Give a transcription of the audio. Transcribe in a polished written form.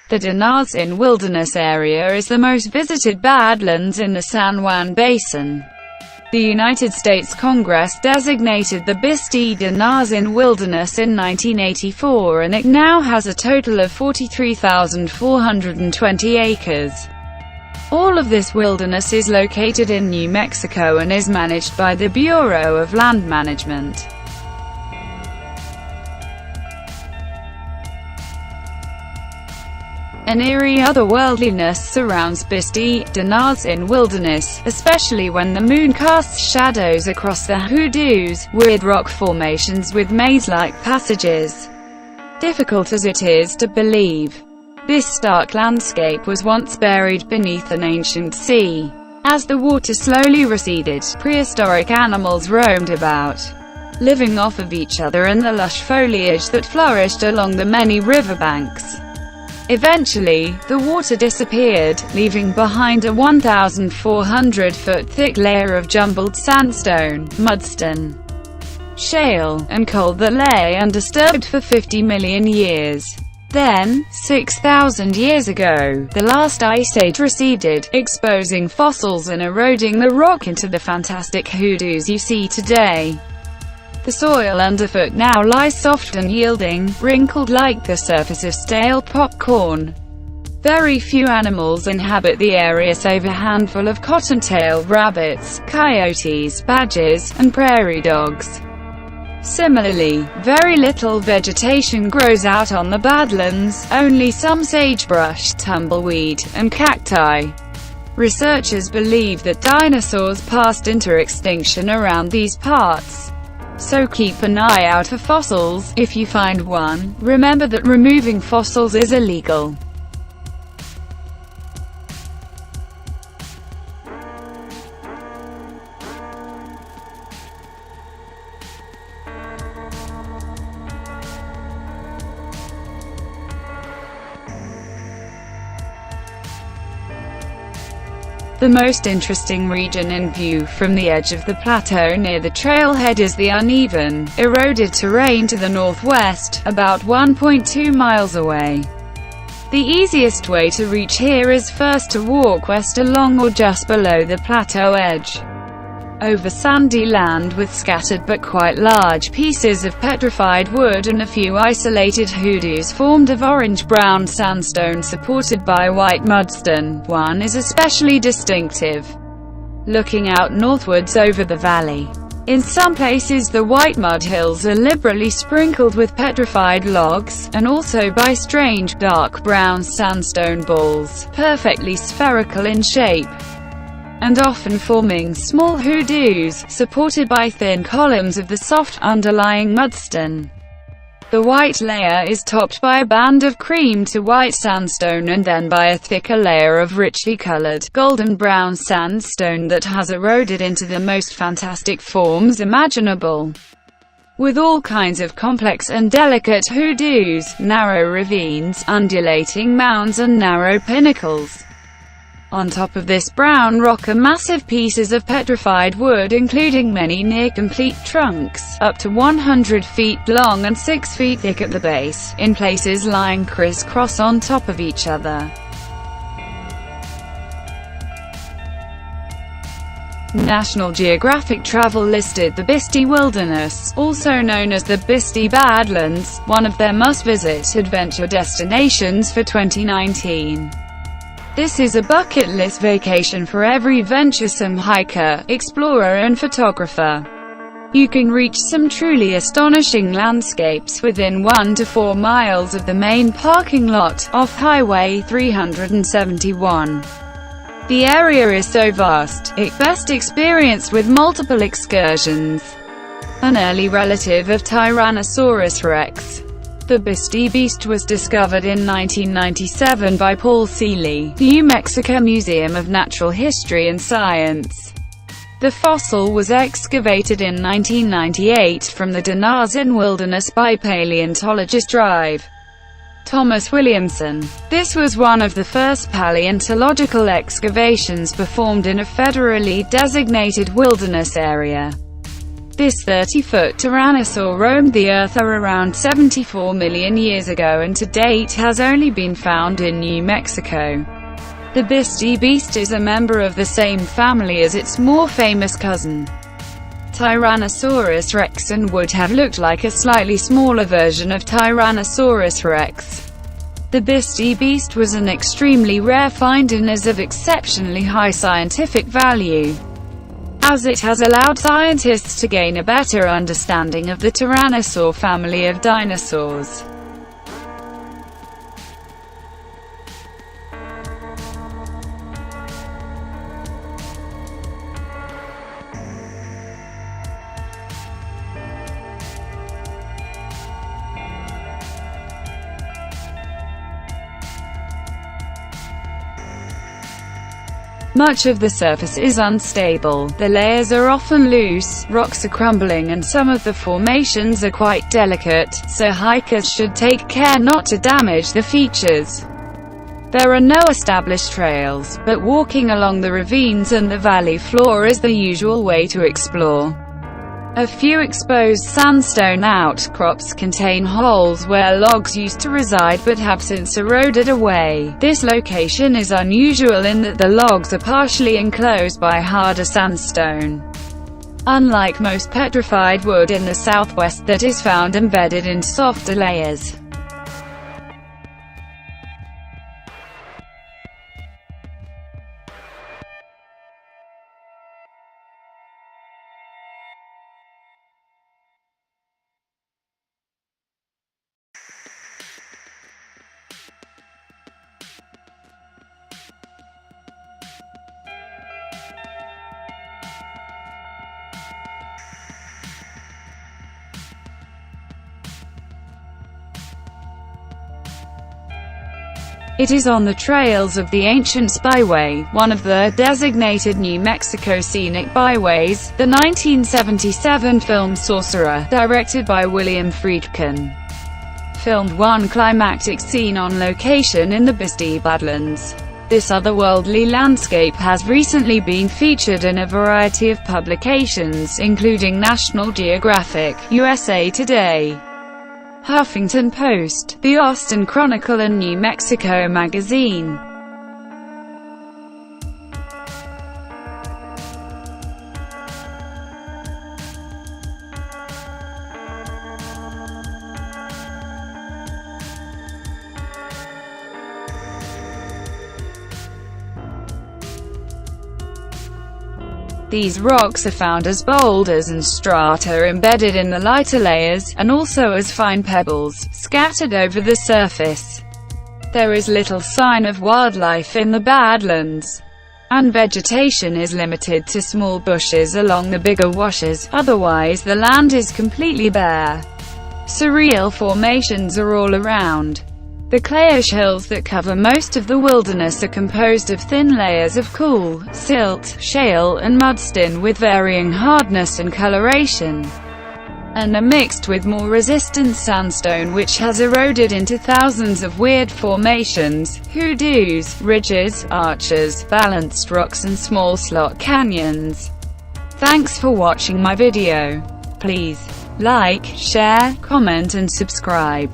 The De-Na-Zin Wilderness Area is the most visited badlands in the San Juan Basin. The United States Congress designated the Bisti De-Na-Zin Wilderness in 1984, and it now has a total of 43,420 acres. All of this wilderness is located in New Mexico and is managed by the Bureau of Land Management. An eerie otherworldliness surrounds Bisti De-Na-Zin Wilderness, especially when the moon casts shadows across the hoodos-with rock formations with maze-like passages. Difficult as it is to believe, this stark landscape was once buried beneath an ancient sea. As the water slowly receded, prehistoric animals roamed about, living off of each other and the lush foliage that flourished along the many riverbanks. Eventually, the water disappeared, leaving behind a 1,400-foot thick layer of jumbled sandstone, mudstone, shale, and coal that lay undisturbed for 50 million years. Then, 6,000 years ago, the last ice age receded, exposing fossils and eroding the rock into the fantastic hoodos you see today. The soil underfoot now lies soft and yielding, wrinkled like the surface of stale popcorn. Very few animals inhabit the area save a handful of cottontail rabbits, coyotes, badgers, and prairie dogs. Similarly, very little vegetation grows out on the badlands, only some sagebrush, tumbleweed, and cacti. Researchers believe that dinosaurs passed into extinction around these parts. So keep an eye out for fossils. If you find one, remember that removing fossils is illegal. The most interesting region in view from the edge of the plateau near the trailhead is the uneven, eroded terrain to the northwest, about 1.2 miles away. The easiest way to reach here is first to walk west along or just below the plateau edge, over sandy land with scattered but quite large pieces of petrified wood and a few isolated hoodos formed of orange-brown sandstone supported by white mudstone. One is especially distinctive, looking out northwards over the valley. In some places the white mud hills are liberally sprinkled with petrified logs, and also by strange, dark brown sandstone balls, perfectly spherical in shape, and often forming small hoodos, supported by thin columns of the soft, underlying mudstone. The white layer is topped by a band of cream to white sandstone and then by a thicker layer of richly colored, golden-brown sandstone that has eroded into the most fantastic forms imaginable, with all kinds of complex and delicate hoodos, narrow ravines, undulating mounds and narrow pinnacles. On top of this brown rock are massive pieces of petrified wood, including many near-complete trunks, up to 100 feet long and 6 feet thick at the base, in places lying criss-cross on top of each other. National Geographic Travel listed the Bisti Wilderness, also known as the Bisti-Badlands, one of their must-visit adventure destinations for 2019. This is a bucket list vacation for every venturesome hiker, explorer and photographer. You can reach some truly astonishing landscapes within 1 to 4 miles of the main parking lot, off Highway 371. The area is so vast, it best experienced with multiple excursions. An early relative of Tyrannosaurus rex, the Bisti beast was discovered in 1997 by Paul Seeley, New Mexico Museum of Natural History and Science. The fossil was excavated in 1998 from the De-Na-Zin Wilderness by paleontologist Drive Thomas Williamson. This was one of the first paleontological excavations performed in a federally designated wilderness area. This 30-foot tyrannosaur roamed the Earth around 74 million years ago and to date has only been found in New Mexico. The Bisti beast is a member of the same family as its more famous cousin, Tyrannosaurus rex, and would have looked like a slightly smaller version of Tyrannosaurus rex. The Bisti beast was an extremely rare find and is of exceptionally high scientific value, as it has allowed scientists to gain a better understanding of the tyrannosaur family of dinosaurs. Much of the surface is unstable, the layers are often loose, rocks are crumbling and some of the formations are quite delicate, so hikers should take care not to damage the features. There are no established trails, but walking along the ravines and the valley floor is the usual way to explore. A few exposed sandstone outcrops contain holes where logs used to reside but have since eroded away. This location is unusual in that the logs are partially enclosed by harder sandstone, unlike most petrified wood in the southwest that is found embedded in softer layers. It is on the trails of the ancient Byway, one of the designated New Mexico scenic byways. The 1977 film Sorcerer, directed by William Friedkin, filmed one climactic scene on location in the Bisti-Badlands. This otherworldly landscape has recently been featured in a variety of publications, including National Geographic, USA Today, Huffington Post, the Austin Chronicle and New Mexico Magazine. These rocks are found as boulders and strata embedded in the lighter layers, and also as fine pebbles, scattered over the surface. There is little sign of wildlife in the Badlands, and vegetation is limited to small bushes along the bigger washes, otherwise the land is completely bare. Surreal formations are all around. The clayish hills that cover most of the wilderness are composed of thin layers of cool, silt, shale and mudstone with varying hardness and coloration, and are mixed with more resistant sandstone which has eroded into thousands of weird formations, hoodos, ridges, arches, balanced rocks and small slot canyons. Thanks for watching my video. Please like, share, comment and subscribe.